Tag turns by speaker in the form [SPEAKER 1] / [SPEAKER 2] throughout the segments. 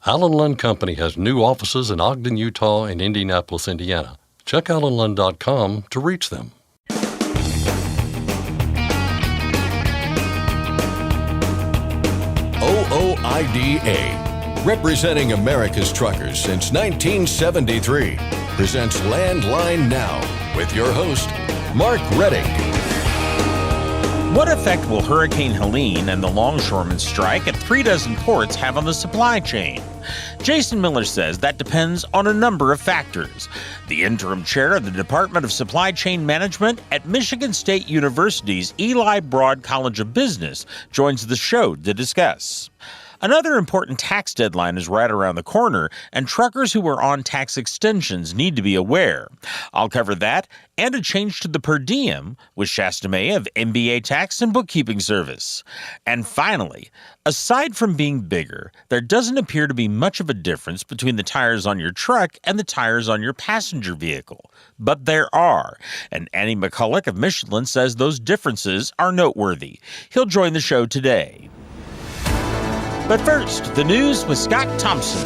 [SPEAKER 1] Allen Lund Company has new offices in Ogden, Utah and Indianapolis, Indiana. Check allenlund.com to reach them.
[SPEAKER 2] OOIDA, representing America's truckers since 1973, presents Landline Now with your host, Mark Reddick.
[SPEAKER 3] What effect will Hurricane Helene and the longshoremen strike at 36 ports have on the supply chain? Jason Miller says that depends on a number of factors. The interim chair of the Department of Supply Chain Management at Michigan State University's Eli Broad College of Business joins the show to discuss. Another important tax deadline is right around the corner, and truckers who are on tax extensions need to be aware. I'll cover that and a change to the per diem with Shasta May of MBA Tax and Bookkeeping Service. And finally, aside from being bigger, there doesn't appear to be much of a difference between the tires on your truck and the tires on your passenger vehicle. But there are, and Andy McCulloch of Michelin says those differences are noteworthy. He'll join the show today. But first, the news with Scott Thompson.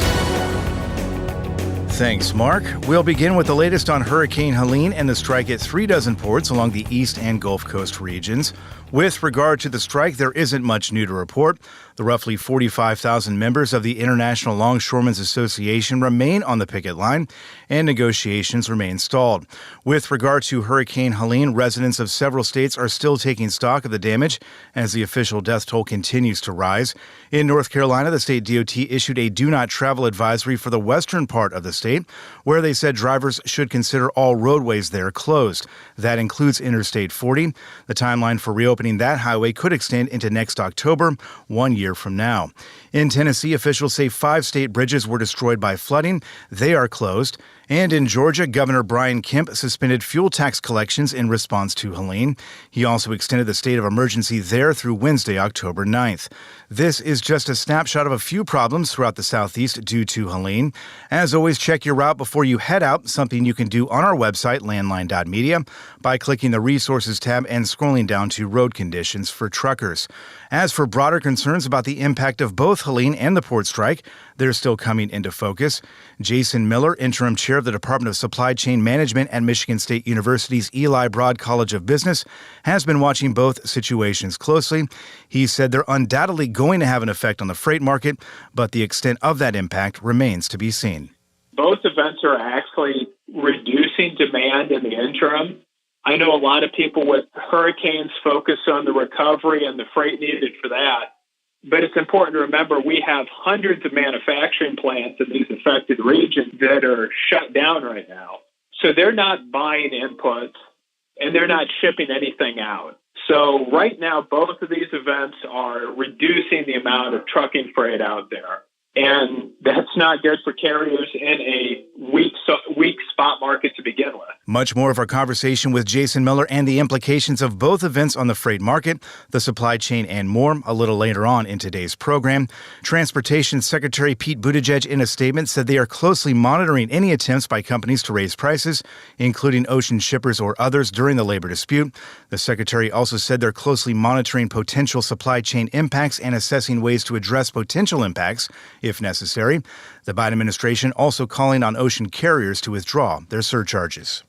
[SPEAKER 4] Thanks, Mark. We'll begin with the latest on Hurricane Helene and the strike at 36 ports along the East and Gulf Coast regions. With regard to the strike, there isn't much new to report. The roughly 45,000 members of the International Longshoremen's Association remain on the picket line, and negotiations remain stalled. With regard to Hurricane Helene, residents of several states are still taking stock of the damage as the official death toll continues to rise. In North Carolina, the state DOT issued a do-not-travel advisory for the western part of the state, where they said drivers should consider all roadways there closed. That includes Interstate 40. The timeline for reopening that highway could extend into next October, 1 year from now. In Tennessee, officials say 5 state bridges were destroyed by flooding. They are closed. And in Georgia, Governor Brian Kemp suspended fuel tax collections in response to Helene. He also extended the state of emergency there through Wednesday, October 9th. This is just a snapshot of a few problems throughout the Southeast due to Helene. As always, check your route before you head out, something you can do on our website, landline.media, by clicking the Resources tab and scrolling down to Road Conditions for truckers. As for broader concerns about the impact of both Helene and the port strike, they're still coming into focus. Jason Miller, interim chair of the Department of Supply Chain Management at Michigan State University's Eli Broad College of Business, has been watching both situations closely. He said they're undoubtedly going to have an effect on the freight market, but the extent of that impact remains to be seen.
[SPEAKER 5] Both events are actually reducing demand in the interim. I know a lot of people with hurricanes focus on the recovery and the freight needed for that. But it's important to remember we have hundreds of manufacturing plants in these affected regions that are shut down right now. So they're not buying inputs and they're not shipping anything out. So right now, both of these events are reducing the amount of trucking freight out there. And that's not good for carriers in a weak spot market to begin with.
[SPEAKER 4] Much more of our conversation with Jason Miller and the implications of both events on the freight market, the supply chain, and more a little later on in today's program. Transportation Secretary Pete Buttigieg, in a statement, said they are closely monitoring any attempts by companies to raise prices, including ocean shippers or others, during the labor dispute. The secretary also said they're closely monitoring potential supply chain impacts and assessing ways to address potential impacts if necessary. The Biden administration also calling on ocean carriers to withdraw their surcharges.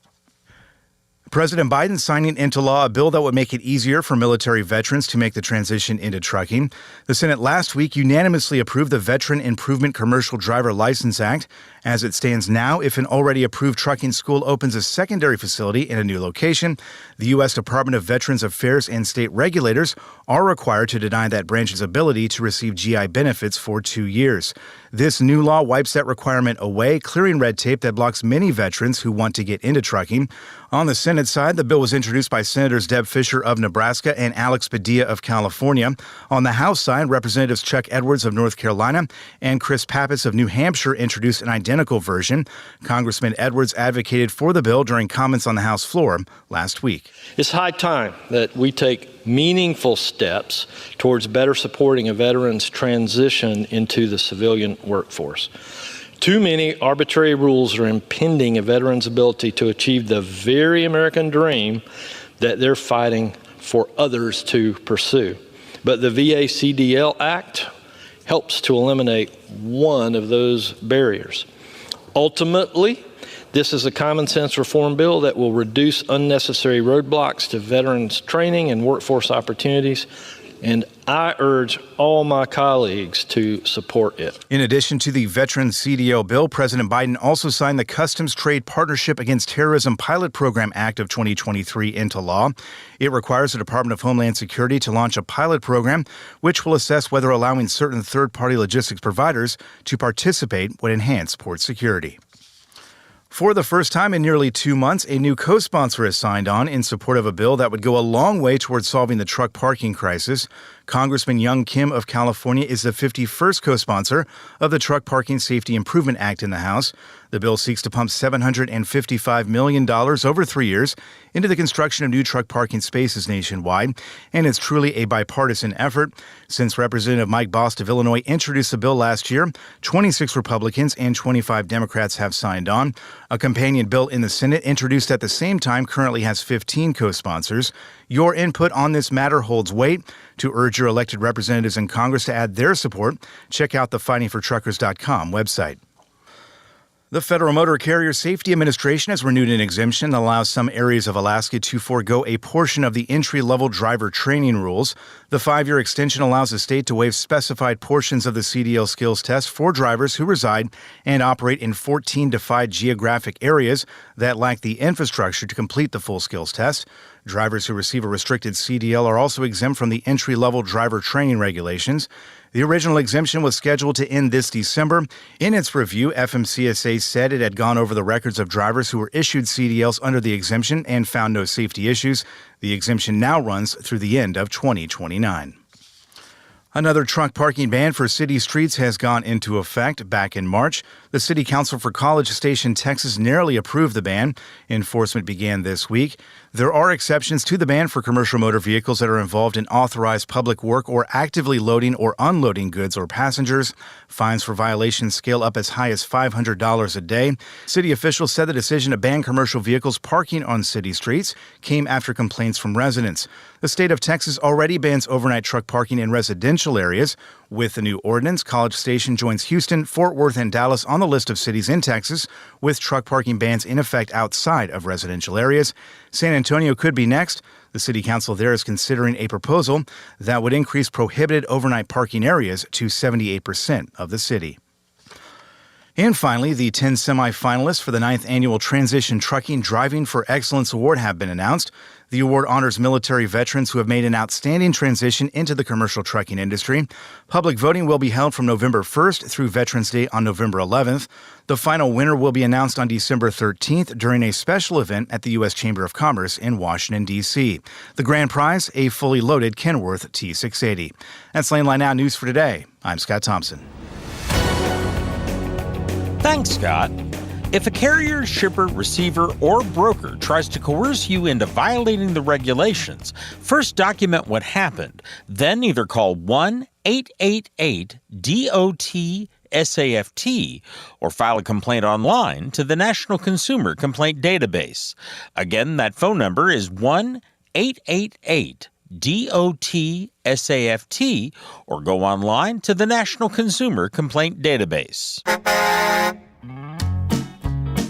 [SPEAKER 4] President Biden signing into law a bill that would make it easier for military veterans to make the transition into trucking. The Senate last week unanimously approved the Veteran Improvement Commercial Driver License Act. As it stands now, if an already approved trucking school opens a secondary facility in a new location, the U.S. Department of Veterans Affairs and state regulators are required to deny that branch's ability to receive GI benefits for 2 years. This new law wipes that requirement away, clearing red tape that blocks many veterans who want to get into trucking. On the Senate side, the bill was introduced by Senators Deb Fischer of Nebraska and Alex Padilla of California. On the House side, Representatives Chuck Edwards of North Carolina and Chris Pappas of New Hampshire introduced an identical version. Congressman Edwards advocated for the bill during comments on the House floor last week.
[SPEAKER 6] It's high time that we take meaningful steps towards better supporting a veteran's transition into the civilian workforce. Too many arbitrary rules are impeding a veteran's ability to achieve the very American dream that they're fighting for others to pursue. But the VA CDL Act helps to eliminate one of those barriers. Ultimately, this is a common sense reform bill that will reduce unnecessary roadblocks to veterans training and workforce opportunities, and I urge all my colleagues to support it.
[SPEAKER 4] In addition to the Veteran CDL bill, President Biden also signed the Customs Trade Partnership Against Terrorism Pilot Program Act of 2023 into law. It requires the Department of Homeland Security to launch a pilot program which will assess whether allowing certain third-party logistics providers to participate would enhance port security. For the first time in nearly 2 months, a new co-sponsor is signed on in support of a bill that would go a long way towards solving the truck parking crisis. Congressman Young Kim of California is the 51st co-sponsor of the Truck Parking Safety Improvement Act in the House. The bill seeks to pump $755 million over 3 years into the construction of new truck parking spaces nationwide, and it's truly a bipartisan effort. Since Representative Mike Bost of Illinois introduced the bill last year, 26 Republicans and 25 Democrats have signed on. A companion bill in the Senate introduced at the same time currently has 15 co-sponsors. Your input on this matter holds weight. To urge your elected representatives in Congress to add their support, check out the fightingfortruckers.com website. The Federal Motor Carrier Safety Administration has renewed an exemption that allows some areas of Alaska to forego a portion of the entry-level driver training rules. The 5-year extension allows the state to waive specified portions of the CDL skills test for drivers who reside and operate in 14 defined geographic areas that lack the infrastructure to complete the full skills test. Drivers who receive a restricted CDL are also exempt from the entry-level driver training regulations. The original exemption was scheduled to end this December. In its review, FMCSA said it had gone over the records of drivers who were issued CDLs under the exemption and found no safety issues. The exemption now runs through the end of 2029. Another truck parking ban for city streets has gone into effect back in March. The City Council for College Station, Texas, narrowly approved the ban. Enforcement began this week. There are exceptions to the ban for commercial motor vehicles that are involved in authorized public work or actively loading or unloading goods or passengers. Fines for violations scale up as high as $500 a day. City officials said the decision to ban commercial vehicles parking on city streets came after complaints from residents. The state of Texas already bans overnight truck parking in residential areas. With the new ordinance, College Station joins Houston, Fort Worth, and Dallas on the list of cities in Texas with truck parking bans in effect outside of residential areas. San Antonio could be next. The city council there is considering a proposal that would increase prohibited overnight parking areas to 78% of the city. And finally, the 10 semifinalists for the 9th Annual Transition Trucking Driving for Excellence Award have been announced. The award honors military veterans who have made an outstanding transition into the commercial trucking industry. Public voting will be held from November 1st through Veterans Day on November 11th. The final winner will be announced on December 13th during a special event at the U.S. Chamber of Commerce in Washington, D.C. The grand prize, a fully loaded Kenworth T680. That's Landline Now News for today. I'm Scott Thompson.
[SPEAKER 3] Thanks, Scott. If a carrier, shipper, receiver, or broker tries to coerce you into violating the regulations, first document what happened, then either call 1-888-DOT-SAFT or file a complaint online to the National Consumer Complaint Database. Again, that phone number is 1-888-DOT-SAFT or go online to the National Consumer Complaint Database.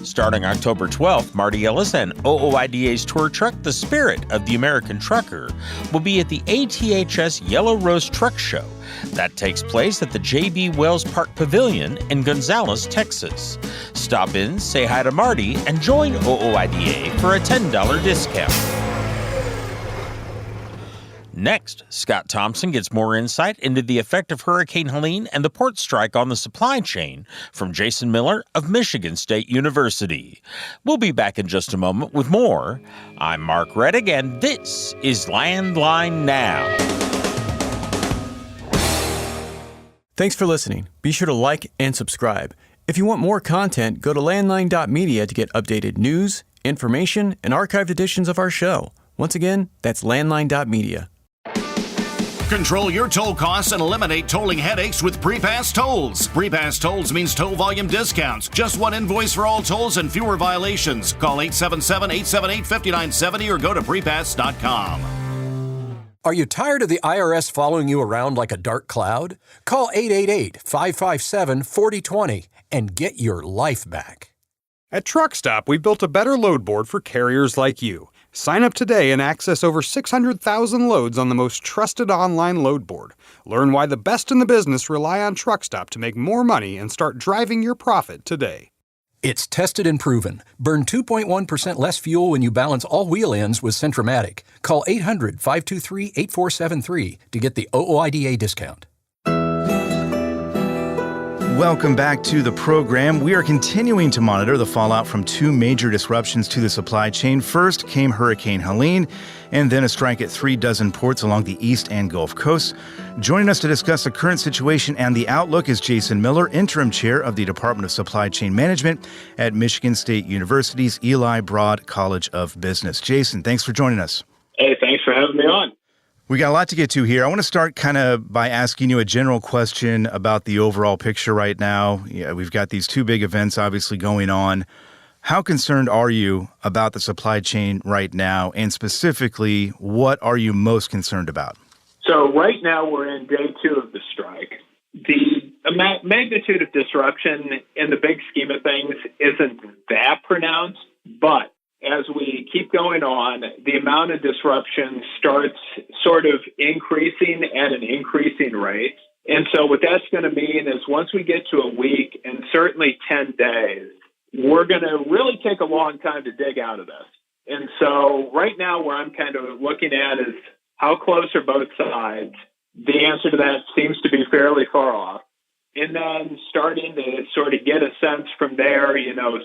[SPEAKER 3] Starting October 12th, Marty Ellis and OOIDA's tour truck, The Spirit of the American Trucker, will be at the ATHS Yellow Rose Truck Show. That takes place at the J.B. Wells Park Pavilion in Gonzales, Texas. Stop in, say hi to Marty, and join OOIDA for a $10 discount. Next, Scott Thompson gets more insight into the effect of Hurricane Helene and the port strike on the supply chain from Jason Miller of Michigan State University. We'll be back in just a moment with more. I'm Mark Reddick, and this is Landline Now.
[SPEAKER 7] Thanks for listening. Be sure to like and subscribe. If you want more content, go to landline.media to get updated news, information, and archived editions of our show. Once again, that's landline.media.
[SPEAKER 8] Control your toll costs and eliminate tolling headaches with Prepass Tolls. Prepass Tolls means toll volume discounts. Just one invoice for all tolls and fewer violations. Call 877-878-5970 or go to prepass.com.
[SPEAKER 9] Are you tired of the IRS following you around like a dark cloud? Call 888-557-4020 and get your life back.
[SPEAKER 10] At Truck Stop, we built a better load board for carriers like you. Sign up today and access over 600,000 loads on the most trusted online load board. Learn why the best in the business rely on Truck Stop to make more money and start driving your profit today.
[SPEAKER 9] It's tested and proven. Burn 2.1% less fuel when you balance all wheel ends with Centromatic. Call 800-523-8473 to get the OOIDA discount.
[SPEAKER 4] Welcome back to the program. We are continuing to monitor the fallout from two major disruptions to the supply chain. First came Hurricane Helene, and then a strike at 36 ports along the East and Gulf Coasts. Joining us to discuss the current situation and the outlook is Jason Miller, interim chair of the Department of Supply Chain Management at Michigan State University's Eli Broad College of Business. Jason, thanks for joining us.
[SPEAKER 5] Hey, thanks for having me on.
[SPEAKER 4] We got a lot to get to here. I want to start kind of by asking you a general question about the overall picture right now. Yeah, we've got these two big events obviously going on. How concerned are you about the supply chain right now? And specifically, what are you most concerned about?
[SPEAKER 5] So right now we're in day 2 of the strike. The magnitude of disruption in the big scheme of things isn't that pronounced, but as we keep going on, the amount of disruption starts sort of increasing at an increasing rate. And so what that's going to mean is once we get to a week and certainly 10 days, we're going to really take a long time to dig out of this. And so right now where I'm kind of looking at is how close are both sides? The answer to that seems to be fairly far off. And then starting to sort of get a sense from there,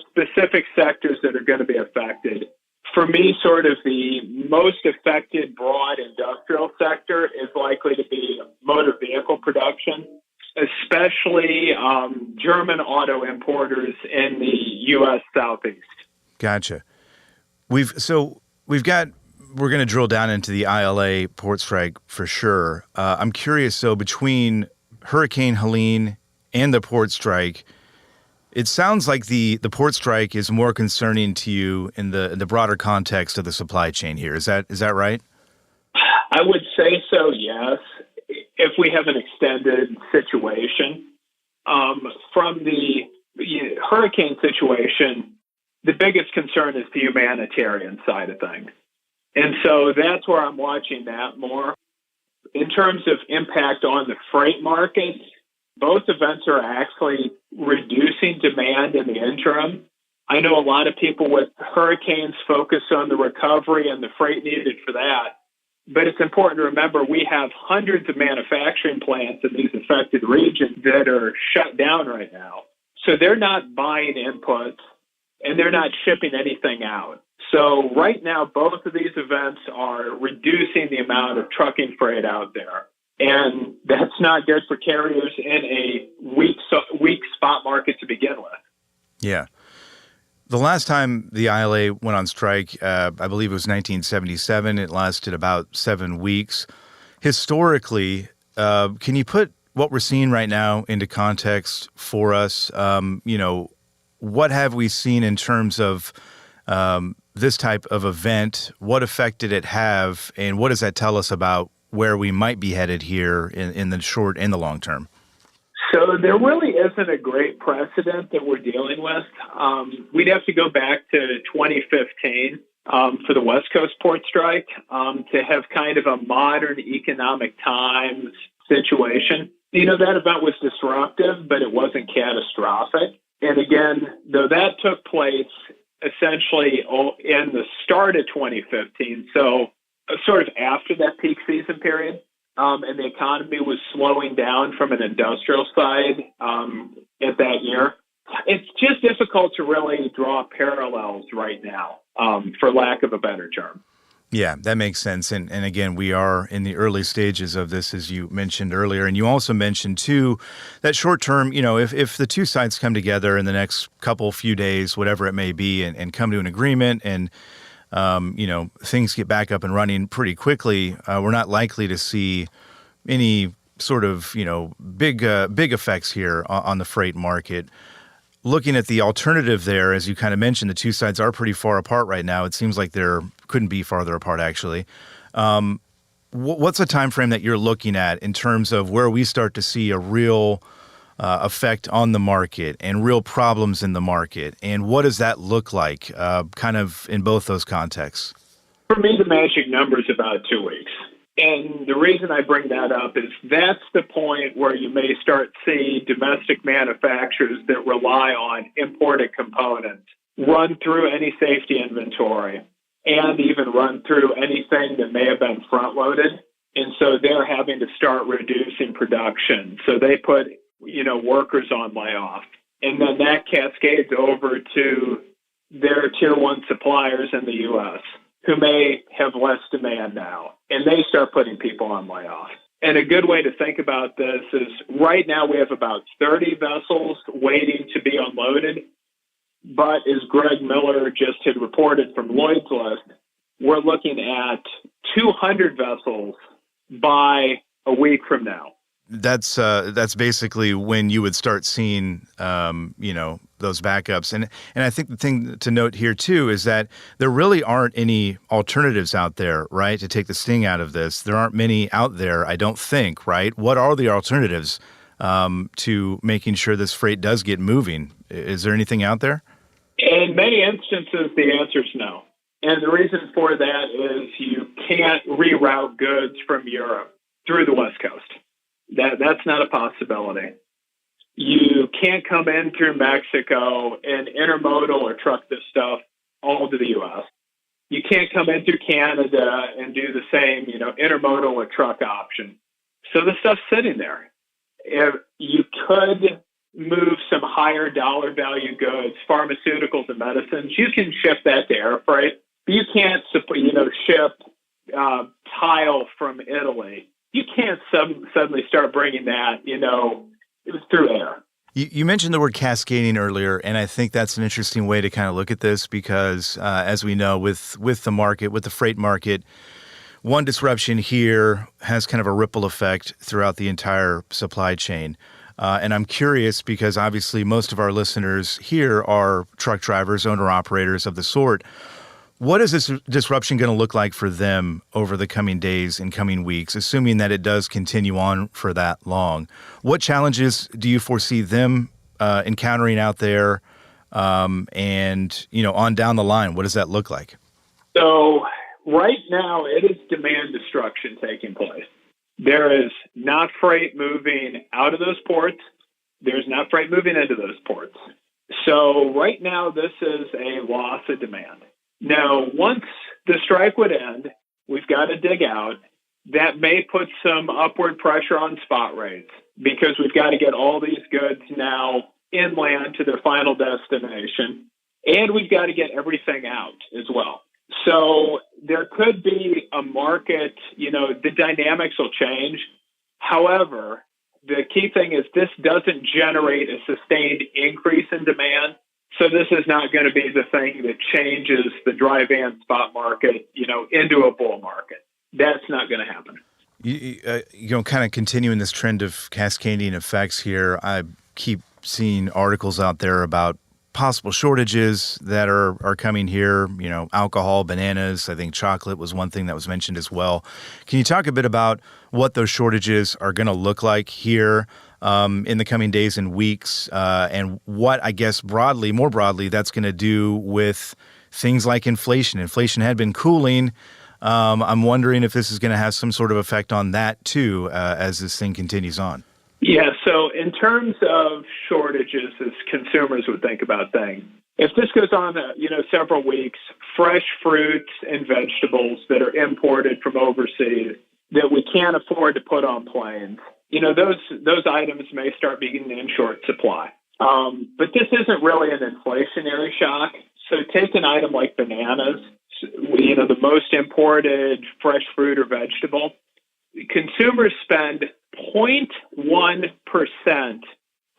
[SPEAKER 5] specific sectors that are going to be affected. For me, sort of the most affected broad industrial sector is likely to be motor vehicle production, especially German auto importers in the U.S. Southeast.
[SPEAKER 4] Gotcha. We're going to drill down into the ILA port strike for sure. I'm curious, so between Hurricane Helene and the port strike, it sounds like the port strike is more concerning to you in the broader context of the supply chain here. Is that right?
[SPEAKER 5] I would say so, yes. If we have an extended situation. From the hurricane situation, the biggest concern is the humanitarian side of things. And so that's where I'm watching that more. In terms of impact on the freight market, both events are actually reducing demand in the interim. I know a lot of people with hurricanes focus on the recovery and the freight needed for that. But it's important to remember we have hundreds of manufacturing plants in these affected regions that are shut down right now. So they're not buying inputs and they're not shipping anything out. So right now, both of these events are reducing the amount of trucking freight out there. And that's not good for carriers in a weak spot market to begin with.
[SPEAKER 4] Yeah. The last time the ILA went on strike, I believe it was 1977. It lasted about 7 weeks. Historically, can you put what we're seeing right now into context for us? What have we seen in terms of this type of event? What effect did it have? And what does that tell us about where we might be headed here in the short and the long term?
[SPEAKER 5] So there really isn't a great precedent that we're dealing with. We'd have to go back to 2015 for the West Coast port strike to have kind of a modern economic times situation. That event was disruptive, but it wasn't catastrophic. And again, though that took place essentially in the start of 2015, so sort of after that peak season period, and the economy was slowing down from an industrial side at that year. It's just difficult to really draw parallels right now, for lack of a better term.
[SPEAKER 4] Yeah, that makes sense. And again, we are in the early stages of this, as you mentioned earlier. And you also mentioned, too, that short term, if the two sides come together in the next few days, whatever it may be, and come to an agreement and things get back up and running pretty quickly, we're not likely to see any sort of, big effects here on the freight market. Looking at the alternative there, as you kind of mentioned, the two sides are pretty far apart right now. It seems like they couldn't be farther apart, actually. What's a time frame that you're looking at in terms of where we start to see a real effect on the market and real problems in the market? And what does that look like kind of in both those contexts?
[SPEAKER 5] For me, the magic number is about 2 weeks. And the reason I bring that up is that's the point where you may start seeing domestic manufacturers that rely on imported components run through any safety inventory and even run through anything that may have been front-loaded. And so they're having to start reducing production. So they put, workers on layoff. And then that cascades over to their tier one suppliers in the U.S. who may have less demand now. And they start putting people on layoff. And a good way to think about this is right now we have about 30 vessels waiting to be unloaded. But as Greg Miller just had reported from Lloyd's List, we're looking at 200 vessels by a week from now.
[SPEAKER 4] That's basically when you would start seeing, those backups. And I think the thing to note here, too, is that there really aren't any alternatives out there, right, to take the sting out of this. There aren't many out there, I don't think, right? What are the alternatives to making sure this freight does get moving? Is there anything out there?
[SPEAKER 5] In many instances, the answer is no. And the reason for that is you can't reroute goods from Europe through the West Coast. That's not a possibility. You can't come in through Mexico and intermodal or truck this stuff all to the U.S. You can't come in through Canada and do the same, intermodal or truck option. So the stuff's sitting there. If you could move some higher dollar value goods, pharmaceuticals and medicines, you can ship that to air freight. You can't, ship tile from Italy. You can't suddenly start bringing that, through air.
[SPEAKER 4] You mentioned the word cascading earlier, and I think that's an interesting way to kind of look at this because, as we know, with the market, with the freight market, one disruption here has kind of a ripple effect throughout the entire supply chain. And I'm curious because obviously most of our listeners here are truck drivers, owner-operators of the sort. What is this disruption going to look like for them over the coming days and coming weeks, assuming that it does continue on for that long? What challenges do you foresee them encountering out there and, on down the line? What does that look like?
[SPEAKER 5] So right now it is demand destruction taking place. There is not freight moving out of those ports. There's not freight moving into those ports. So right now this is a loss of demand. Now, once the strike would end, we've got to dig out. That may put some upward pressure on spot rates because we've got to get all these goods now inland to their final destination, and we've got to get everything out as well. So there could be a market, the dynamics will change. However, the key thing is this doesn't generate a sustained increase in demand. So this is not going to be the thing that changes the dry van spot market, into a bull market. That's not going to happen.
[SPEAKER 4] Kind of continuing this trend of cascading effects here, I keep seeing articles out there about possible shortages that are coming here, alcohol, bananas. I think chocolate was one thing that was mentioned as well. Can you talk a bit about what those shortages are going to look like here in the coming days and weeks, and what, I guess, more broadly, that's going to do with things like inflation? Inflation had been cooling. I'm wondering if this is going to have some sort of effect on that, too, as this thing continues on.
[SPEAKER 5] Yeah, so in terms of shortages, as consumers would think about things, if this goes on, several weeks, fresh fruits and vegetables that are imported from overseas that we can't afford to put on planes, those items may start being in short supply. But this isn't really an inflationary shock. So take an item like bananas, the most imported fresh fruit or vegetable. Consumers spend 0.1%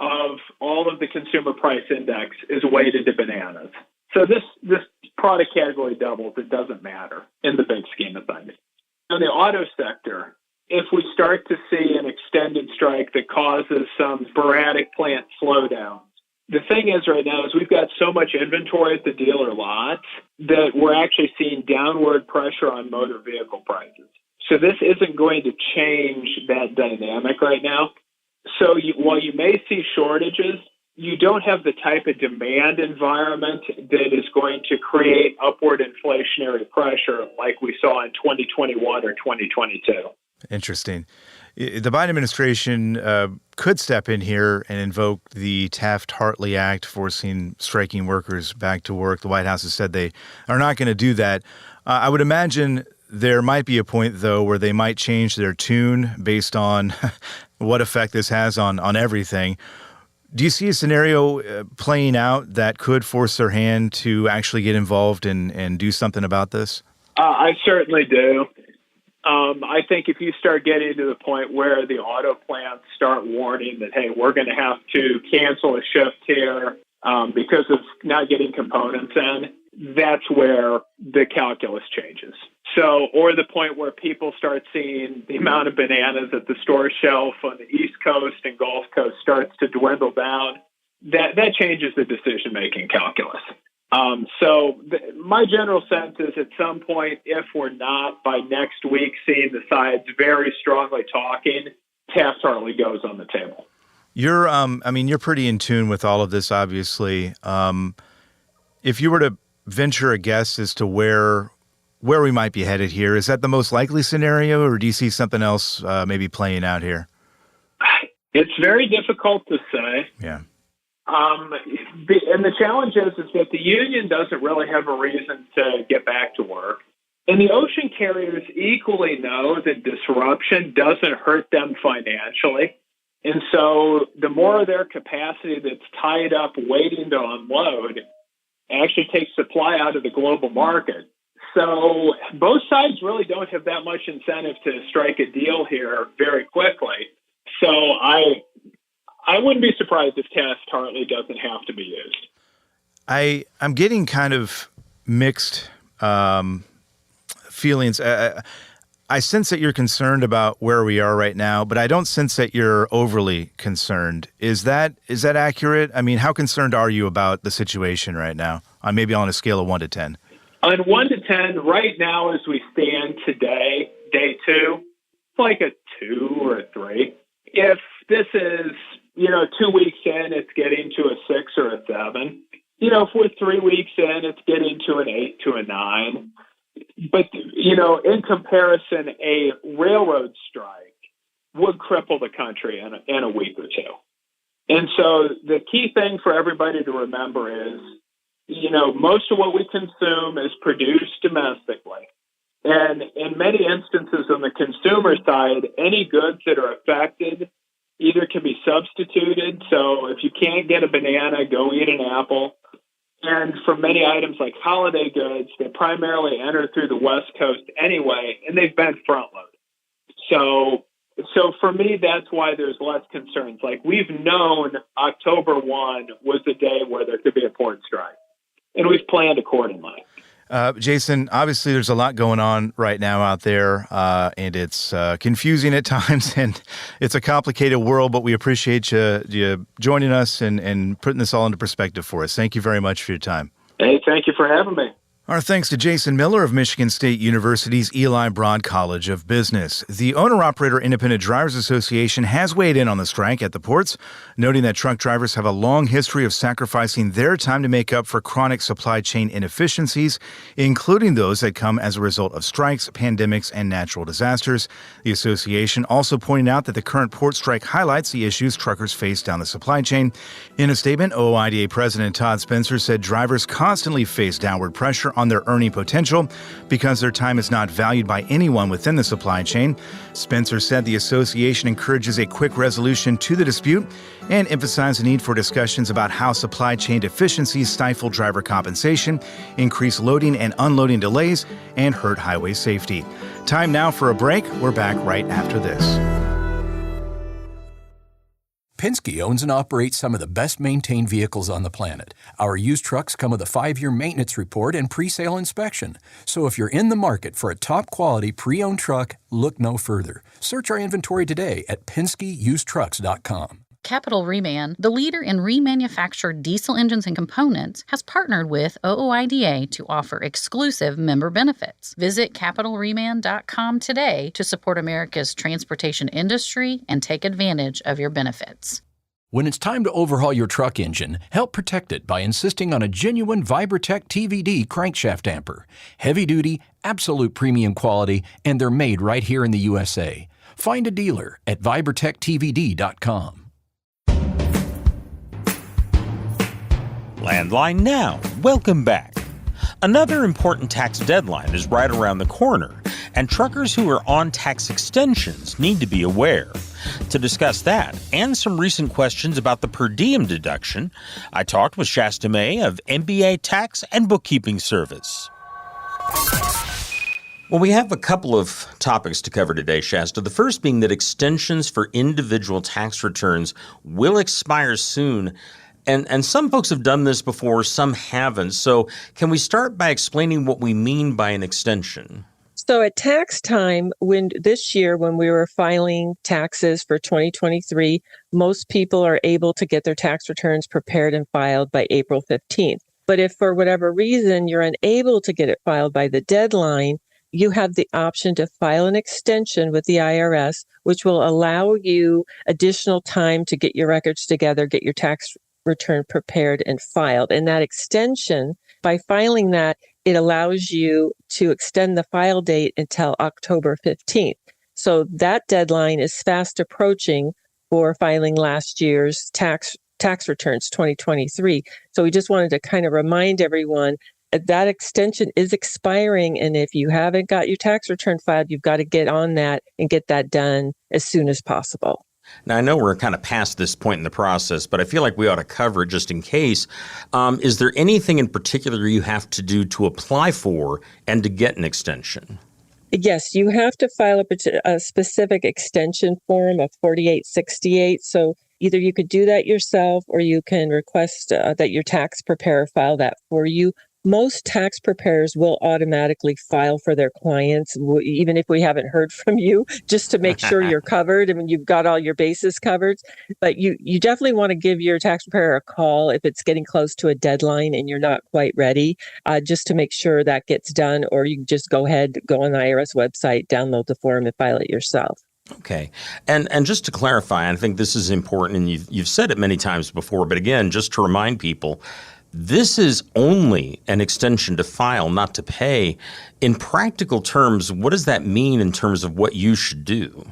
[SPEAKER 5] of all of the consumer price index is weighted to bananas. So this product category doubles. It doesn't matter in the big scheme of things. In the auto sector, if we start to see an extended strike that causes some sporadic plant slowdowns, the thing is right now is we've got so much inventory at the dealer lots that we're actually seeing downward pressure on motor vehicle prices. So this isn't going to change that dynamic right now. So while you may see shortages, you don't have the type of demand environment that is going to create upward inflationary pressure like we saw in 2021 or 2022.
[SPEAKER 4] Interesting. The Biden administration could step in here and invoke the Taft-Hartley Act, forcing striking workers back to work. The White House has said they are not going to do that. I would imagine there might be a point, though, where they might change their tune based on what effect this has on everything. Do you see a scenario playing out that could force their hand to actually get involved and do something about this?
[SPEAKER 5] I certainly do. I think if you start getting to the point where the auto plants start warning that, hey, we're going to have to cancel a shift here because of not getting components in, that's where the calculus changes. So, or the point where people start seeing the amount of bananas at the store shelf on the East Coast and Gulf Coast starts to dwindle down, that changes the decision-making calculus. My general sense is at some point, if we're not by next week seeing the sides very strongly talking, Taft-Hartley goes on the table.
[SPEAKER 4] You're pretty in tune with all of this, obviously. If you were to venture a guess as to where we might be headed here, is that the most likely scenario, or do you see something else maybe playing out here?
[SPEAKER 5] It's very difficult to say.
[SPEAKER 4] Yeah.
[SPEAKER 5] And the challenge is that the union doesn't really have a reason to get back to work. And the ocean carriers equally know that disruption doesn't hurt them financially. And so the more of their capacity that's tied up waiting to unload actually takes supply out of the global market. So both sides really don't have that much incentive to strike a deal here very quickly. So I wouldn't be surprised if Taft-Hartley doesn't have to be used.
[SPEAKER 4] I'm getting kind of mixed feelings. I sense that you're concerned about where we are right now, but I don't sense that you're overly concerned. Is that accurate? I mean, how concerned are you about the situation right now? Maybe on a scale of 1 to 10.
[SPEAKER 5] On 1 to 10, right now as we stand today, day 2, it's like a 2 or a 3. If this is 2 weeks in, it's getting to a 6 or a 7. If we're 3 weeks in, it's getting to an 8 to a 9. But, in comparison, a railroad strike would cripple the country in a week or 2. And so the key thing for everybody to remember is, most of what we consume is produced domestically. And in many instances on the consumer side, any goods that are affected either can be substituted. So if you can't get a banana, go eat an apple. And for many items like holiday goods, they primarily enter through the West Coast anyway, and they've been front-loaded. So for me, that's why there's less concerns. Like, we've known October 1 was the day where there could be a port strike, and we've planned accordingly.
[SPEAKER 4] Jason, obviously there's a lot going on right now out there, and it's confusing at times, and it's a complicated world, but we appreciate you joining us and putting this all into perspective for us. Thank you very much for your time.
[SPEAKER 5] Hey, thank you for having me.
[SPEAKER 4] Our thanks to Jason Miller of Michigan State University's Eli Broad College of Business. The Owner-Operator Independent Drivers Association has weighed in on the strike at the ports, noting that truck drivers have a long history of sacrificing their time to make up for chronic supply chain inefficiencies, including those that come as a result of strikes, pandemics, and natural disasters. The association also pointed out that the current port strike highlights the issues truckers face down the supply chain. In a statement, OOIDA President Todd Spencer said drivers constantly face downward pressure on their earning potential because their time is not valued by anyone within the supply chain. Spencer said the association encourages a quick resolution to the dispute and emphasized the need for discussions about how supply chain deficiencies stifle driver compensation, increase loading and unloading delays, and hurt highway safety. Time now for a break. We're back right after this.
[SPEAKER 9] Penske owns and operates some of the best-maintained vehicles on the planet. Our used trucks come with a 5-year maintenance report and pre-sale inspection. So if you're in the market for a top-quality pre-owned truck, look no further. Search our inventory today at PenskeUsedTrucks.com.
[SPEAKER 11] Capital Reman, the leader in remanufactured diesel engines and components, has partnered with OOIDA to offer exclusive member benefits. Visit capitalreman.com today to support America's transportation industry and take advantage of your benefits.
[SPEAKER 9] When it's time to overhaul your truck engine, help protect it by insisting on a genuine Vibertech TVD crankshaft damper. Heavy duty, absolute premium quality, and they're made right here in the USA. Find a dealer at vibertechtvd.com.
[SPEAKER 3] Landline Now, welcome back. Another important tax deadline is right around the corner, and truckers who are on tax extensions need to be aware. To discuss that and some recent questions about the per diem deduction, I talked with Shasta May of MBA Tax and Bookkeeping Service. Well, we have a couple of topics to cover today, Shasta. The first being that extensions for individual tax returns will expire soon. And some folks have done this before, some haven't. So can we start by explaining what we mean by an extension?
[SPEAKER 12] So at tax time, this year, when we were filing taxes for 2023, most people are able to get their tax returns prepared and filed by April 15th. But if for whatever reason you're unable to get it filed by the deadline, you have the option to file an extension with the IRS, which will allow you additional time to get your records together, get your tax return prepared and filed. And that extension, by filing that, it allows you to extend the file date until October 15th. So that deadline is fast approaching for filing last year's tax returns, 2023. So we just wanted to kind of remind everyone that extension is expiring. And if you haven't got your tax return filed, you've got to get on that and get that done as soon as possible.
[SPEAKER 3] Now, I know we're kind of past this point in the process, but I feel like we ought to cover it just in case. Is there anything in particular you have to do to apply for and to get an extension?
[SPEAKER 12] Yes, you have to file a specific extension form of 4868. So either you could do that yourself or you can request that your tax preparer file that for you. Most tax preparers will automatically file for their clients, even if we haven't heard from you, just to make sure you're covered. I mean, you've got all your bases covered. But you definitely want to give your tax preparer a call if it's getting close to a deadline and you're not quite ready, just to make sure that gets done. Or you can just go on the IRS website, download the form, and file it yourself.
[SPEAKER 3] Okay. And just to clarify, I think this is important, and you've said it many times before, but again, just to remind people, this is only an extension to file, not to pay. In practical terms, what does that mean in terms of what you should do?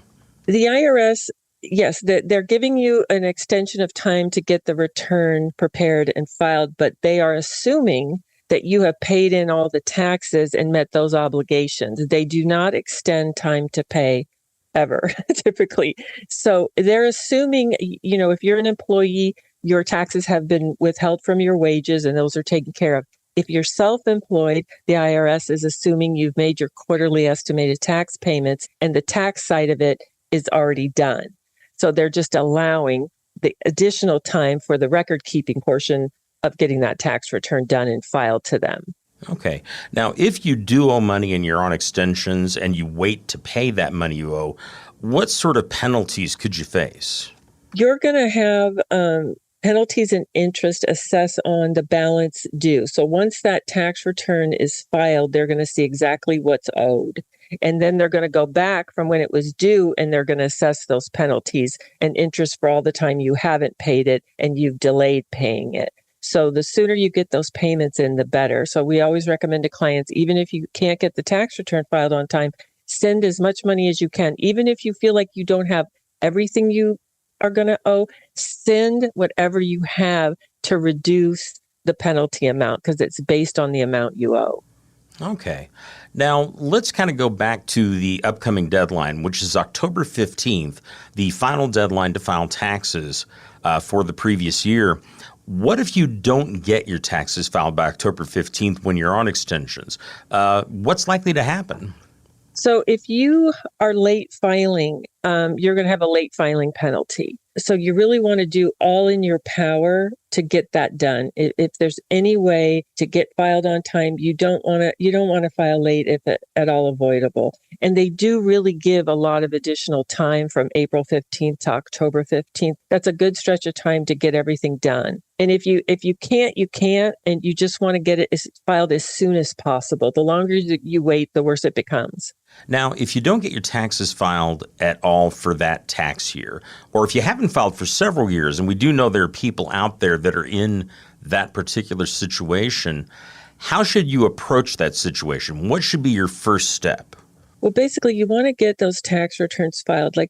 [SPEAKER 12] The IRS, yes, they're giving you an extension of time to get the return prepared and filed, but they are assuming that you have paid in all the taxes and met those obligations. They do not extend time to pay ever, typically. So they're assuming, if you're an employee, your taxes have been withheld from your wages and those are taken care of. If you're self-employed, the IRS is assuming you've made your quarterly estimated tax payments and the tax side of it is already done. So they're just allowing the additional time for the record-keeping portion of getting that tax return done and filed to them.
[SPEAKER 3] Okay. Now, if you do owe money and you're on extensions and you wait to pay that money you owe, what sort of penalties could you face?
[SPEAKER 12] You're going to have penalties and interest assessed on the balance due. So once that tax return is filed, they're going to see exactly what's owed. And then they're going to go back from when it was due and they're going to assess those penalties and interest for all the time you haven't paid it and you've delayed paying it. So the sooner you get those payments in, the better. So we always recommend to clients, even if you can't get the tax return filed on time, send as much money as you can. Even if you feel like you don't have everything you are going to owe, send whatever you have to reduce the penalty amount because it's based on the amount you owe.
[SPEAKER 3] Okay. Now, let's kind of go back to the upcoming deadline, which is October 15th, the final deadline to file taxes for the previous year. What if you don't get your taxes filed by October 15th when you're on extensions? What's likely to happen?
[SPEAKER 12] So if you are late filing you're going to have a late filing penalty. So you really want to do all in your power to get that done. If there's any way to get filed on time, you don't want to file late if at all avoidable. And they do really give a lot of additional time from April 15th to October 15th. That's a good stretch of time to get everything done. And if you can't, you can't, and you just want to get it filed as soon as possible. The longer you wait, the worse it becomes.
[SPEAKER 3] Now, if you don't get your taxes filed at all for that tax year, or if you haven't filed for several years, and we do know there are people out there that are in that particular situation, how should you approach that situation? What should be your first step?
[SPEAKER 12] Well, basically, you want to get those tax returns filed. Like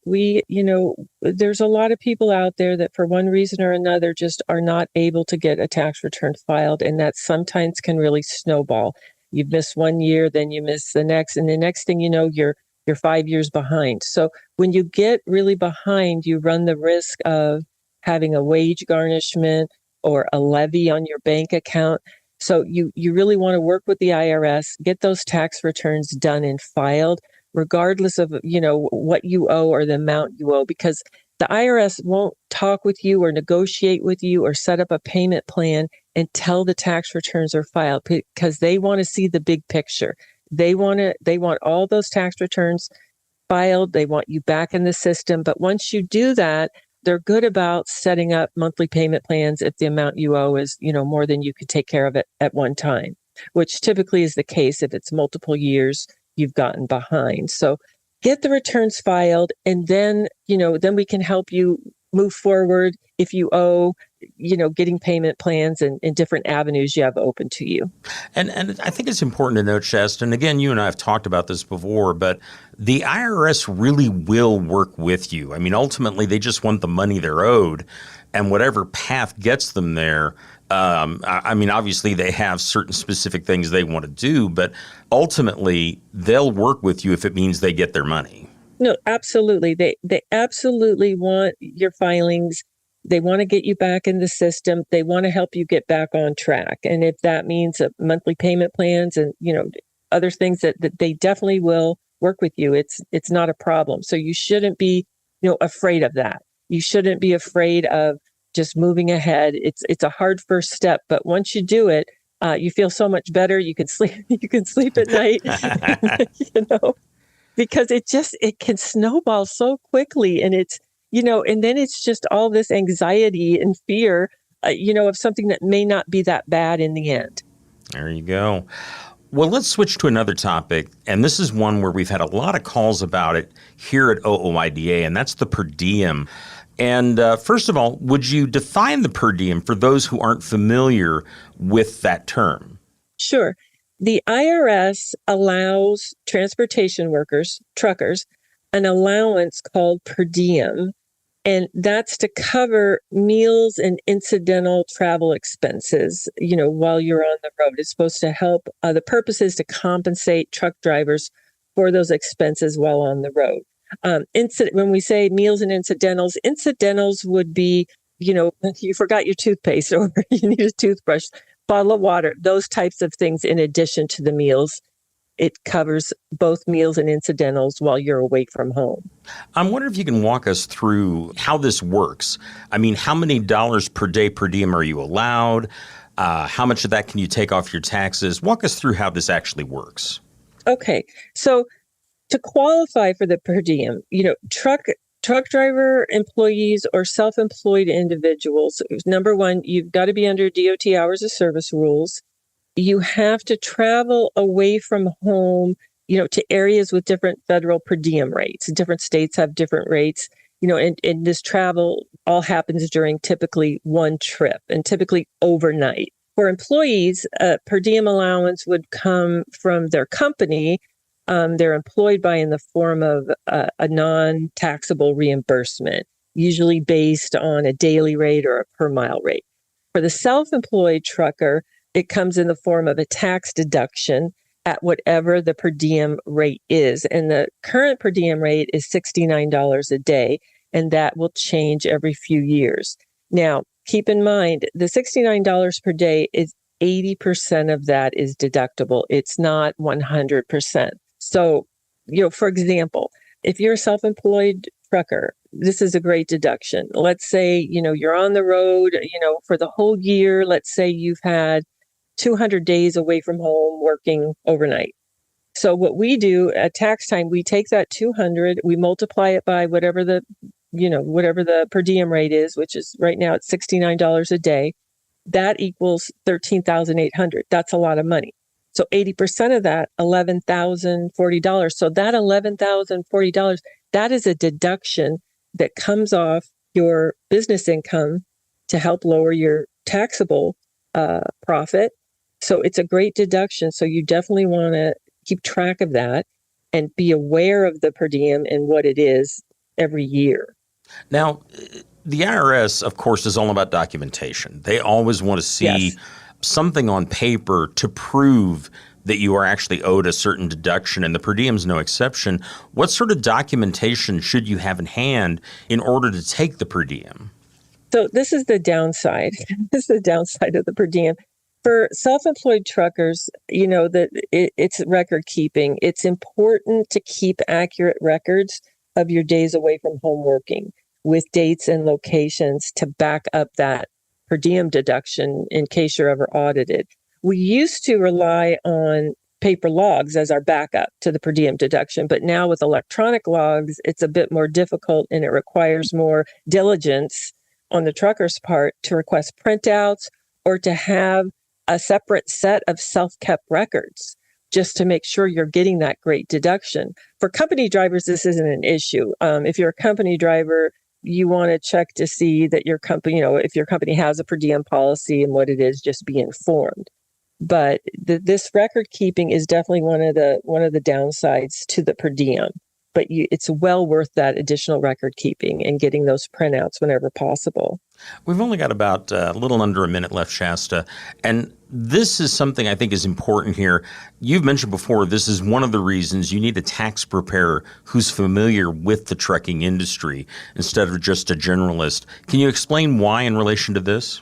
[SPEAKER 12] there's a lot of people out there that for one reason or another just are not able to get a tax return filed. And that sometimes can really snowball. You miss 1 year, then you miss the next. And the next thing you know, you're 5 years behind. So when you get really behind, you run the risk of having a wage garnishment or a levy on your bank account. So you really want to work with the IRS, get those tax returns done and filed, regardless of, what you owe or the amount you owe, because the IRS won't talk with you or negotiate with you or set up a payment plan until the tax returns are filed, because they want to see the big picture. They want all those tax returns filed. They want you back in the system. But once you do that, they're good about setting up monthly payment plans if the amount you owe is, more than you could take care of it at one time, which typically is the case if it's multiple years you've gotten behind. So get the returns filed, and then, then we can help you move forward if you owe, getting payment plans and different avenues you have open to you.
[SPEAKER 3] And I think it's important to note, Shasta, and again, you and I have talked about this before, but the IRS really will work with you. I mean, ultimately, they just want the money they're owed, and whatever path gets them there. Obviously, they have certain specific things they want to do, but ultimately, they'll work with you if it means they get their money.
[SPEAKER 12] No, absolutely. They absolutely want your filings. They want to get you back in the system. They want to help you get back on track. And if that means monthly payment plans and, other things that they definitely will work with you, it's not a problem. So you shouldn't be, afraid of that. You shouldn't be afraid of just moving ahead. It's a hard first step, but once you do it, you feel so much better. You can sleep at night, because it can snowball so quickly, and it's, and then it's just all this anxiety and fear, of something that may not be that bad in the end.
[SPEAKER 3] There you go. Well, let's switch to another topic, and this is one where we've had a lot of calls about it here at OOIDA, and that's the per diem. And first of all, would you define the per diem for those who aren't familiar with that term?
[SPEAKER 12] Sure. The IRS allows transportation workers, truckers, an allowance called per diem, and that's to cover meals and incidental travel expenses, while you're on the road. It's supposed to help. The purpose is to compensate truck drivers for those expenses while on the road. When we say meals and incidentals would be, you forgot your toothpaste or you need a toothbrush, bottle of water, those types of things in addition to the meals. It covers both meals and incidentals while you're away from home.
[SPEAKER 3] I'm wondering if you can walk us through how this works. I mean, how many dollars per day per diem are you allowed? How much of that can you take off your taxes? Walk us through how this actually works.
[SPEAKER 12] Okay. So to qualify for the per diem, truck driver employees or self-employed individuals, number one, you've got to be under DOT hours of service rules. You have to travel away from home, to areas with different federal per diem rates. Different states have different rates, and this travel all happens during typically one trip and typically overnight. For employees, per diem allowance would come from their company they're employed by in the form of a non-taxable reimbursement, usually based on a daily rate or a per mile rate. For the self-employed trucker, it comes in the form of a tax deduction at whatever the per diem rate is. And the current per diem rate is $69 a day, and that will change every few years. Now, keep in mind, the $69 per day is 80% of that is deductible. It's not 100%. So, for example, if you're a self-employed trucker, this is a great deduction. Let's say, you're on the road, for the whole year. Let's say you've had 200 days away from home working overnight. So what we do at tax time, we take that 200, we multiply it by whatever the per diem rate is, which is right now it's $69 a day. That equals $13,800. That's a lot of money. So 80% of that, $11,040. So that $11,040, that is a deduction that comes off your business income to help lower your taxable profit. So it's a great deduction. So you definitely want to keep track of that and be aware of the per diem and what it is every year.
[SPEAKER 3] Now, the IRS, of course, is all about documentation. They always want to see something on paper to prove that you are actually owed a certain deduction, and the per diem is no exception. What sort of documentation should you have in hand in order to take the per diem?
[SPEAKER 12] So this is the downside. This is the downside of the per diem. For self-employed truckers, that it's record keeping. It's important to keep accurate records of your days away from home working with dates and locations to back up that per diem deduction in case you're ever audited. We used to rely on paper logs as our backup to the per diem deduction, but now with electronic logs, it's a bit more difficult and it requires more diligence on the trucker's part to request printouts or to have a separate set of self-kept records just to make sure you're getting that great deduction. For company drivers, this isn't an issue. If you're a company driver, you want to check to see that your company, if your company has a per diem policy and what it is, just be informed. But this record keeping is definitely one of the downsides to the per diem. But it's well worth that additional record keeping and getting those printouts whenever possible.
[SPEAKER 3] We've only got about a little under a minute left, Shasta, and this is something I think is important here. You've mentioned before, this is one of the reasons you need a tax preparer who's familiar with the trucking industry instead of just a generalist. Can you explain why in relation to this?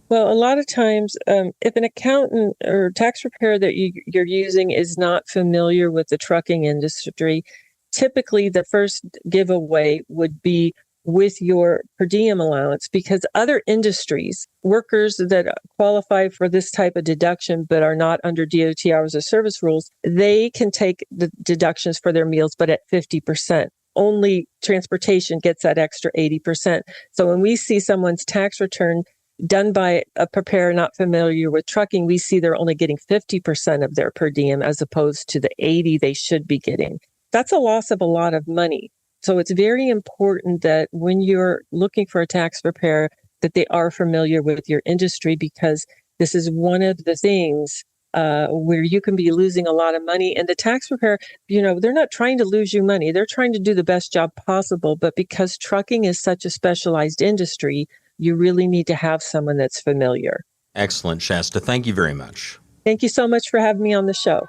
[SPEAKER 12] Well, a lot of times, if an accountant or tax preparer that you're using is not familiar with the trucking industry, typically the first giveaway would be with your per diem allowance, because other industries, workers that qualify for this type of deduction but are not under DOT hours of service rules, they can take the deductions for their meals, but at 50%. Only transportation gets that extra 80%. So when we see someone's tax return done by a preparer not familiar with trucking, we see they're only getting 50% of their per diem as opposed to the 80% they should be getting. That's a loss of a lot of money. So it's very important that when you're looking for a tax preparer, that they are familiar with your industry, because this is one of the things where you can be losing a lot of money. And the tax preparer, they're not trying to lose you money. They're trying to do the best job possible. But because trucking is such a specialized industry, you really need to have someone that's familiar.
[SPEAKER 3] Excellent, Shasta. Thank you very much.
[SPEAKER 12] Thank you so much for having me on the show.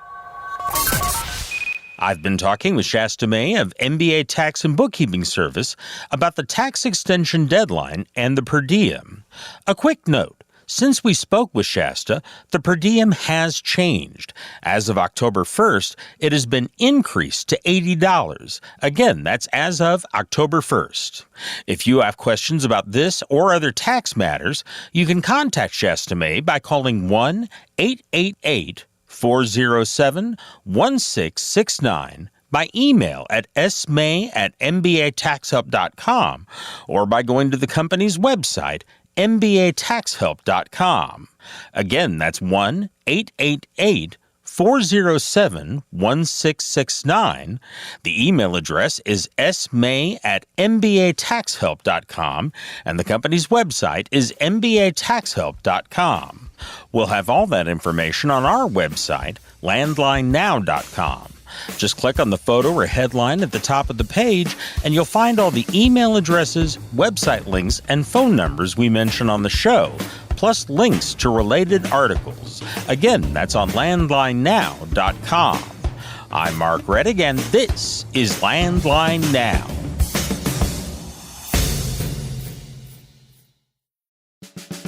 [SPEAKER 3] I've been talking with Shasta May of MBA Tax and Bookkeeping Service about the tax extension deadline and the per diem. A quick note. Since we spoke with Shasta, the per diem has changed. As of October 1st, it has been increased to $80. Again, that's as of October 1st. If you have questions about this or other tax matters, you can contact Shasta May by calling 1-888-407-1669, by email at smay@mbataxhelp.com, or by going to the company's website, mbataxhelp.com. Again, that's 1-888-407-1669. The email address is smay@mbataxhelp.com, and the company's website is mbataxhelp.com. We'll have all that information on our website, landlinenow.com. Just click on the photo or headline at the top of the page, and you'll find all the email addresses, website links, and phone numbers we mention on the show, plus links to related articles. Again, that's on landlinenow.com. I'm Mark Rettig, and this is Landline Now.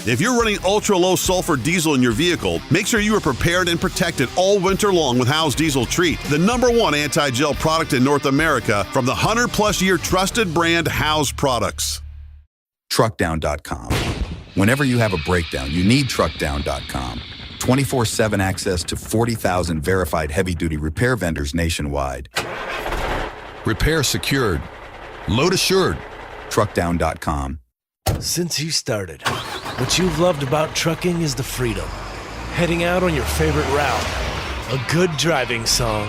[SPEAKER 13] If you're running ultra-low sulfur diesel in your vehicle, make sure you are prepared and protected all winter long with Howes Diesel Treat, the #1 anti-gel product in North America from the 100-plus year trusted brand Howes Products.
[SPEAKER 14] Truckdown.com. Whenever you have a breakdown, you need Truckdown.com. 24/7 access to 40,000 verified heavy-duty repair vendors nationwide. Repair secured. Load assured. Truckdown.com.
[SPEAKER 15] Since you started, what you've loved about trucking is the freedom. Heading out on your favorite route, a good driving song,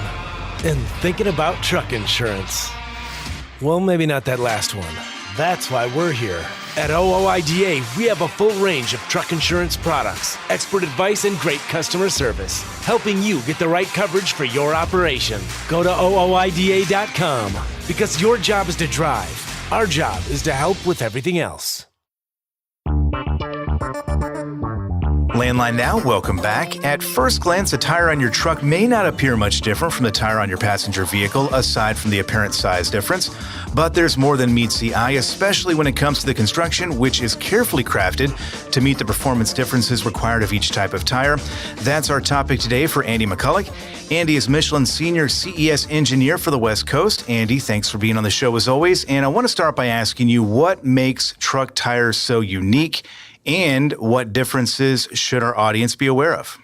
[SPEAKER 15] and thinking about truck insurance. Well, maybe not that last one. That's why we're here. At OOIDA, we have a full range of truck insurance products, expert advice, and great customer service, helping you get the right coverage for your operation. Go to OOIDA.com, because your job is to drive. Our job is to help with everything else.
[SPEAKER 4] Landline Now, welcome back. At first glance, a tire on your truck may not appear much different from the tire on your passenger vehicle, aside from the apparent size difference. But there's more than meets the eye, especially when it comes to the construction, which is carefully crafted to meet the performance differences required of each type of tire. That's our topic today for Andy McCulloch. Andy is Michelin's senior CES engineer for the West Coast. Andy, thanks for being on the show as always. And I want to start by asking you, what makes truck tires so unique? And what differences should our audience be aware of?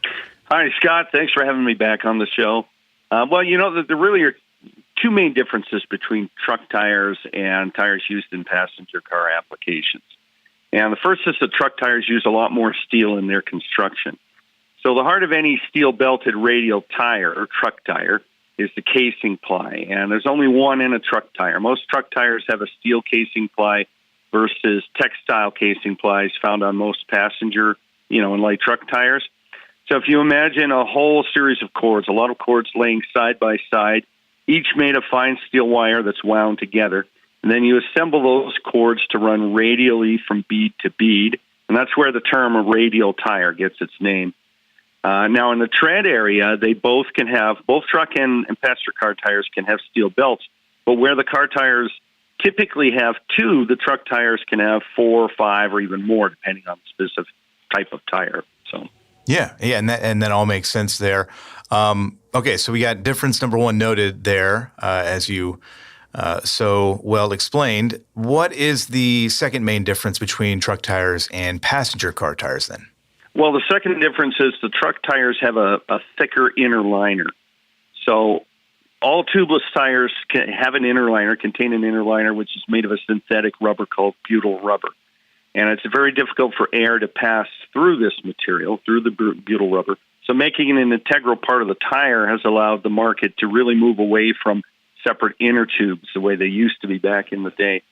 [SPEAKER 16] Hi, Scott. Thanks for having me back on the show. There really are two main differences between truck tires and tires used in passenger car applications. And the first is that truck tires use a lot more steel in their construction. So the heart of any steel-belted radial tire or truck tire is the casing ply. And there's only one in a truck tire. Most truck tires have a steel casing ply versus textile casing plies found on most passenger, and light truck tires. So if you imagine a whole series of cords, a lot of cords laying side by side, each made of fine steel wire that's wound together, and then you assemble those cords to run radially from bead to bead, and that's where the term a radial tire gets its name. Now in the tread area, they both truck and passenger car tires can have steel belts, but where the car tires typically have two, the truck tires can have 4 or 5 or even more, depending on the specific type of tire. So,
[SPEAKER 4] yeah, and that all makes sense there. Okay, so we got difference number one noted there, as you so well explained. What is the second main difference between truck tires and passenger car tires then?
[SPEAKER 16] Well, the second difference is the truck tires have a thicker inner liner. So all tubeless tires contain an inner liner, which is made of a synthetic rubber called butyl rubber. And it's very difficult for air to pass through this material, through the butyl rubber. So making it an integral part of the tire has allowed the market to really move away from separate inner tubes the way they used to be back in the day.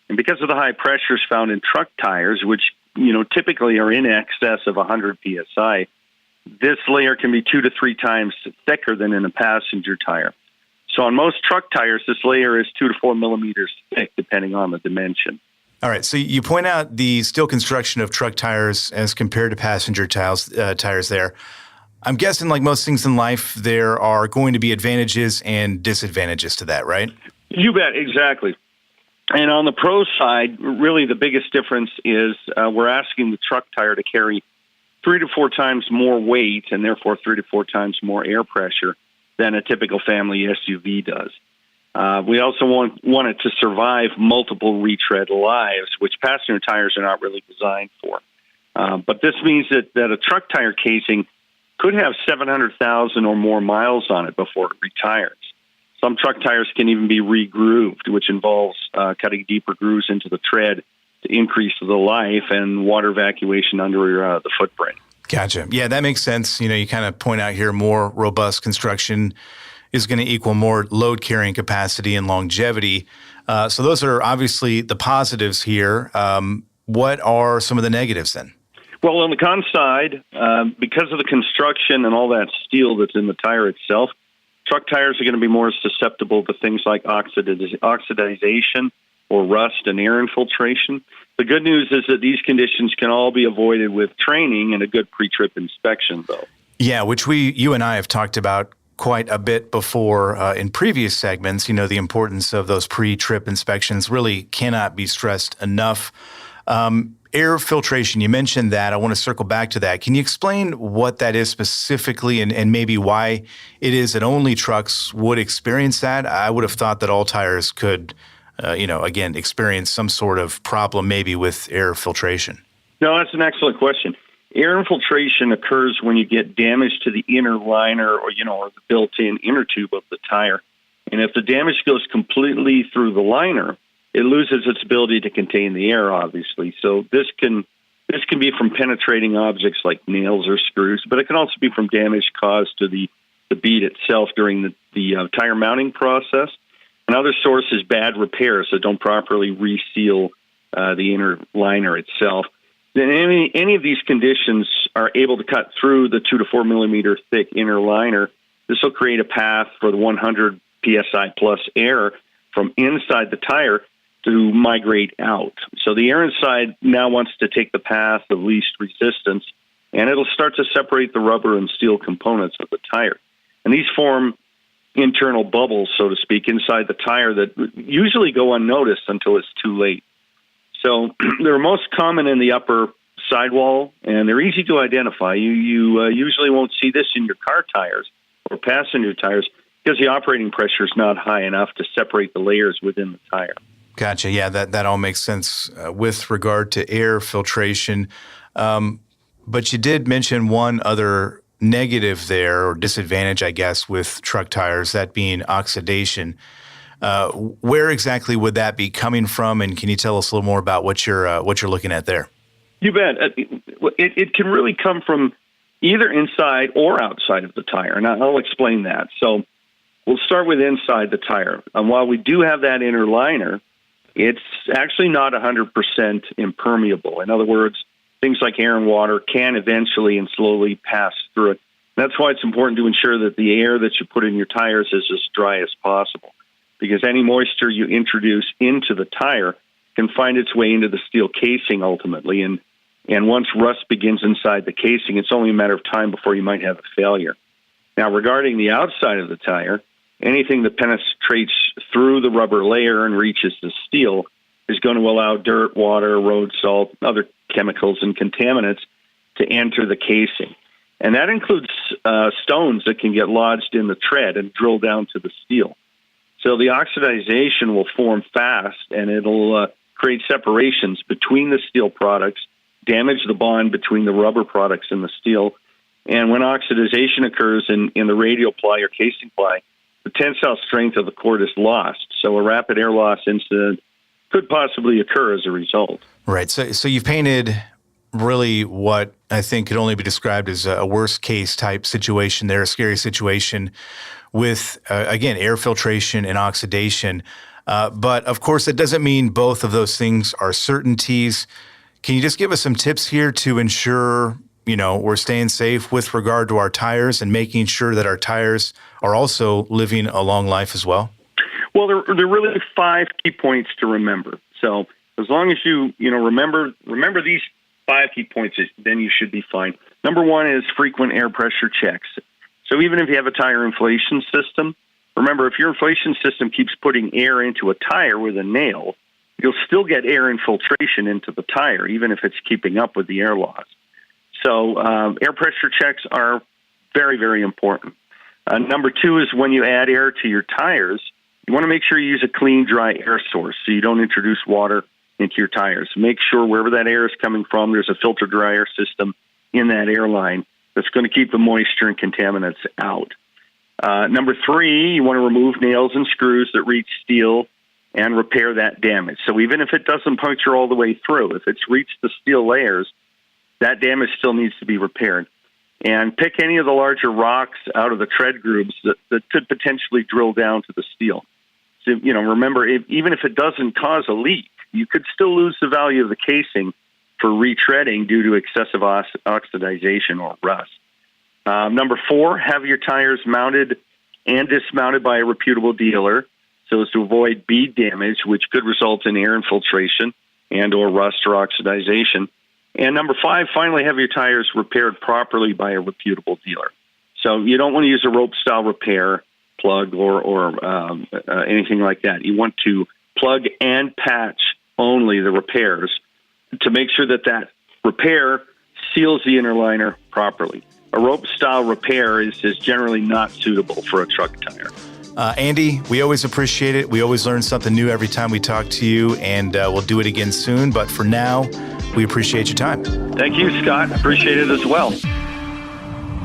[SPEAKER 16] And because of the high pressures found in truck tires, which typically are in excess of 100 psi, this layer can be 2 to 3 times thicker than in a passenger tire. So on most truck tires, this layer is 2 to 4 millimeters thick, depending on the dimension.
[SPEAKER 4] All right, so you point out the steel construction of truck tires as compared to passenger tires there. I'm guessing, like most things in life, there are going to be advantages and disadvantages to that, right?
[SPEAKER 16] You bet, exactly. And on the pro side, really the biggest difference is we're asking the truck tire to carry 3 to 4 times more weight and therefore 3 to 4 times more air pressure than a typical family SUV does. We also want it to survive multiple retread lives, which passenger tires are not really designed for. But this means that a truck tire casing could have 700,000 or more miles on it before it retires. Some truck tires can even be re-grooved, which involves cutting deeper grooves into the tread to increase the life and water evacuation under the footprint.
[SPEAKER 4] Gotcha. Yeah, that makes sense. You kind of point out here more robust construction is going to equal more load carrying capacity and longevity. So those are obviously the positives here. What are some of the negatives then?
[SPEAKER 16] Well, on the con side, because of the construction and all that steel that's in the tire itself, truck tires are going to be more susceptible to things like oxidization or rust and air infiltration. The good news is that these conditions can all be avoided with training and a good pre-trip inspection, though.
[SPEAKER 4] Yeah, which you and I have talked about quite a bit before in previous segments. The importance of those pre-trip inspections really cannot be stressed enough. air filtration, you mentioned that. I want to circle back to that. Can you explain what that is specifically and maybe why it is that only trucks would experience that? I would have thought that all tires could, again, experience some sort of problem maybe with air filtration.
[SPEAKER 16] No, that's an excellent question. Air infiltration occurs when you get damage to the inner liner or the built-in inner tube of the tire. And if the damage goes completely through the liner, it loses its ability to contain the air, obviously. So this can be from penetrating objects like nails or screws, but it can also be from damage caused to the bead itself during the tire mounting process. Another source is bad repairs that don't properly reseal the inner liner itself. Then any of these conditions are able to cut through the 2 to 4 millimeter thick inner liner. This will create a path for the 100 psi plus air from inside the tire to migrate out. So the air inside now wants to take the path of least resistance, and it'll start to separate the rubber and steel components of the tire. And these form internal bubbles, so to speak, inside the tire that usually go unnoticed until it's too late. So they're most common in the upper sidewall, and they're easy to identify. You usually won't see this in your car tires or passenger tires because the operating pressure is not high enough to separate the layers within the tire.
[SPEAKER 4] Gotcha. Yeah, that all makes sense with regard to air filtration. But you did mention one other negative there, or disadvantage, I guess, with truck tires, that being oxidation. Where exactly would that be coming from, and can you tell us a little more about what you're looking at there?
[SPEAKER 16] You bet. It can really come from either inside or outside of the tire, and I'll explain that. So we'll start with inside the tire. While we do have that inner liner, it's actually not 100% impermeable. In other words, things like air and water can eventually and slowly pass through it. That's why it's important to ensure that the air that you put in your tires is as dry as possible, because any moisture you introduce into the tire can find its way into the steel casing ultimately. And once rust begins inside the casing, it's only a matter of time before you might have a failure. Now, regarding the outside of the tire, anything that penetrates through the rubber layer and reaches the steel is going to allow dirt, water, road salt, other chemicals and contaminants to enter the casing. And that includes stones that can get lodged in the tread and drill down to the steel. So the oxidization will form fast, and it'll create separations between the steel products, damage the bond between the rubber products and the steel. And when oxidization occurs in the radial ply or casing ply, the tensile strength of the cord is lost. So a rapid air loss incident could possibly occur as a result.
[SPEAKER 4] Right. So you've painted really what I think could only be described as a worst case type situation there, a scary situation with, again, air filtration and oxidation. But of course, it doesn't mean both of those things are certainties. Can you just give us some tips here to ensure, we're staying safe with regard to our tires and making sure that our tires are also living a long life as well?
[SPEAKER 16] Well, there are really 5 key points to remember. So as long as you remember these 5 key points, then you should be fine. Number 1 is frequent air pressure checks. So even if you have a tire inflation system, remember, if your inflation system keeps putting air into a tire with a nail, you'll still get air infiltration into the tire, even if it's keeping up with the air loss. So air pressure checks are very, very important. Number 2 is when you add air to your tires, you want to make sure you use a clean, dry air source so you don't introduce water into your tires. Make sure wherever that air is coming from, there's a filter dryer system in that airline that's going to keep the moisture and contaminants out. Number 3, you want to remove nails and screws that reach steel and repair that damage. So even if it doesn't puncture all the way through, if it's reached the steel layers, that damage still needs to be repaired. And pick any of the larger rocks out of the tread grooves that could potentially drill down to the steel. So, remember, even if it doesn't cause a leak, you could still lose the value of the casing for retreading due to excessive oxidization or rust. Number 4, have your tires mounted and dismounted by a reputable dealer so as to avoid bead damage, which could result in air infiltration and or rust or oxidization. And number 5, finally, have your tires repaired properly by a reputable dealer. So you don't want to use a rope-style repair plug or anything like that. You want to plug and patch only the repairs to make sure that repair seals the inner liner properly. A rope-style repair is generally not suitable for a truck tire.
[SPEAKER 4] Andy, we always appreciate it. We always learn something new every time we talk to you, and we'll do it again soon. But for now, we appreciate your time.
[SPEAKER 16] Thank you, Scott. Appreciate it as well.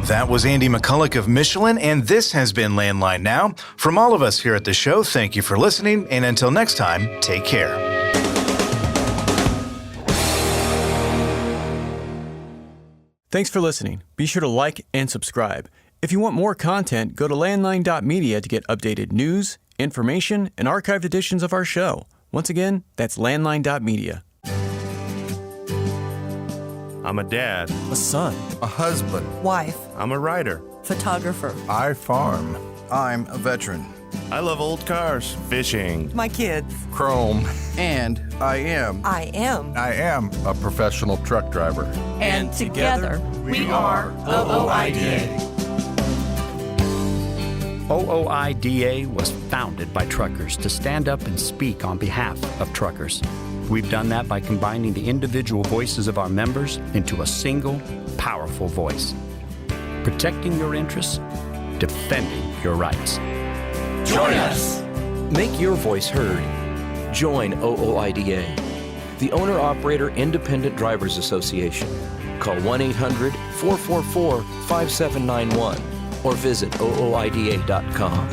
[SPEAKER 4] That was Andy McCulloch of Michelin, and this has been Landline Now. From all of us here at the show, thank you for listening, and until next time, take care.
[SPEAKER 7] Thanks for listening. Be sure to like and subscribe. If you want more content, go to landline.media to get updated news, information, and archived editions of our show. Once again, that's landline.media.
[SPEAKER 17] I'm a dad,
[SPEAKER 18] a son,
[SPEAKER 17] a husband,
[SPEAKER 18] wife.
[SPEAKER 17] I'm a writer,
[SPEAKER 18] photographer.
[SPEAKER 17] I farm.
[SPEAKER 18] I'm a veteran.
[SPEAKER 17] I love old cars, fishing,
[SPEAKER 18] my kids,
[SPEAKER 17] chrome,
[SPEAKER 18] and I am
[SPEAKER 17] a professional truck driver.
[SPEAKER 18] And together we are OOIDA.
[SPEAKER 19] OOIDA was founded by truckers to stand up and speak on behalf of truckers. We've done that by combining the individual voices of our members into a single, powerful voice. Protecting your interests, defending your rights.
[SPEAKER 18] Join us!
[SPEAKER 20] Make your voice heard. Join OOIDA, the Owner-Operator Independent Drivers Association. Call 1-800-444-5791 or visit OOIDA.com.